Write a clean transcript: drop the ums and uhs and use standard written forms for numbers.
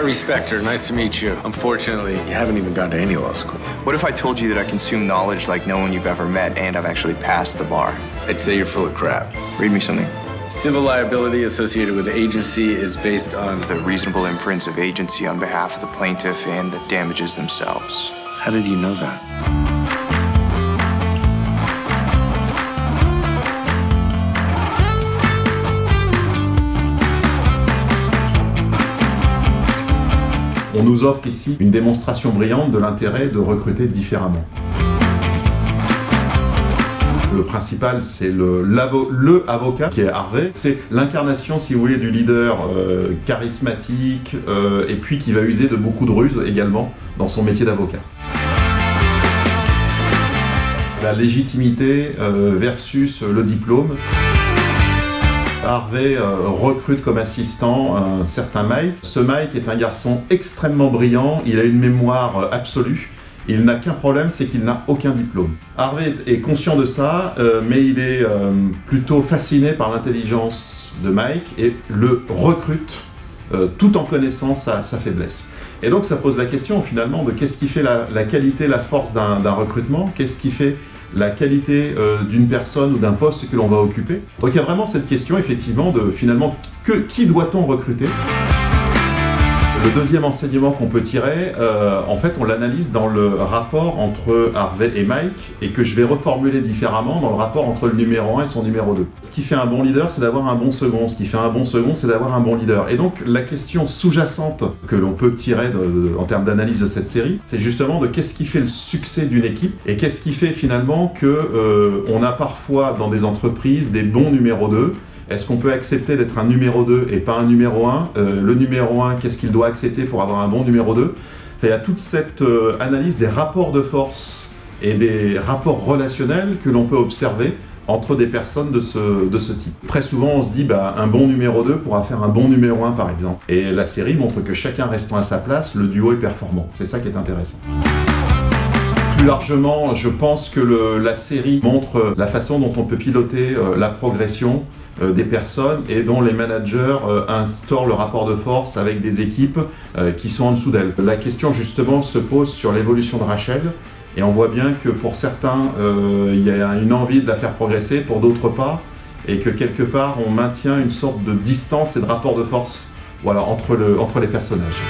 Harvey Specter, nice to meet you. Unfortunately, you haven't even gone to any law school. What if I told you that I consume knowledge like no one you've ever met and I've actually passed the bar? I'd say you're full of crap. Read me something. Civil liability associated with agency is based on The reasonable inference of agency on behalf of the plaintiff and the damages themselves. How did you know that? On nous offre ici une démonstration brillante de l'intérêt de recruter différemment. Le principal, c'est le avocat qui est Harvey. C'est l'incarnation, si vous voulez, du leader charismatique et puis qui va user de beaucoup de ruses également dans son métier d'avocat. La légitimité versus le diplôme. Harvey recrute comme assistant un certain Mike. Ce Mike est un garçon extrêmement brillant, il a une mémoire absolue. Il n'a qu'un problème, c'est qu'il n'a aucun diplôme. Harvey est conscient de ça, mais il est plutôt fasciné par l'intelligence de Mike et le recrute tout en connaissant sa faiblesse. Et donc ça pose la question finalement de qu'est-ce qui fait la qualité, la force d'un recrutement, qu'est-ce qui fait la qualité d'une personne ou d'un poste que l'on va occuper. Donc il y a vraiment cette question effectivement de finalement qui doit-on recruter? Le deuxième enseignement qu'on peut tirer, en fait, on l'analyse dans le rapport entre Harvey et Mike et que je vais reformuler différemment dans le rapport entre le numéro 1 et son numéro 2. Ce qui fait un bon leader, c'est d'avoir un bon second. Ce qui fait un bon second, c'est d'avoir un bon leader. Et donc, la question sous-jacente que l'on peut tirer en termes d'analyse de cette série, c'est justement de qu'est-ce qui fait le succès d'une équipe et qu'est-ce qui fait finalement que on a parfois dans des entreprises des bons numéros 2. Est-ce qu'on peut accepter d'être un numéro 2 et pas un numéro 1? Le numéro 1, qu'est-ce qu'il doit accepter pour avoir un bon numéro 2? Enfin, il y a toute cette analyse des rapports de force et des rapports relationnels que l'on peut observer entre des personnes de ce type. Très souvent, on se dit un bon numéro 2 pourra faire un bon numéro 1 par exemple. Et la série montre que chacun restant à sa place, le duo est performant. C'est ça qui est intéressant. Plus largement, je pense que la série montre la façon dont on peut piloter la progression des personnes et dont les managers instaurent le rapport de force avec des équipes qui sont en dessous d'elles. La question justement se pose sur l'évolution de Rachel et on voit bien que pour certains il y a une envie de la faire progresser, pour d'autres pas, et que quelque part on maintient une sorte de distance et de rapport de force, voilà, entre les personnages.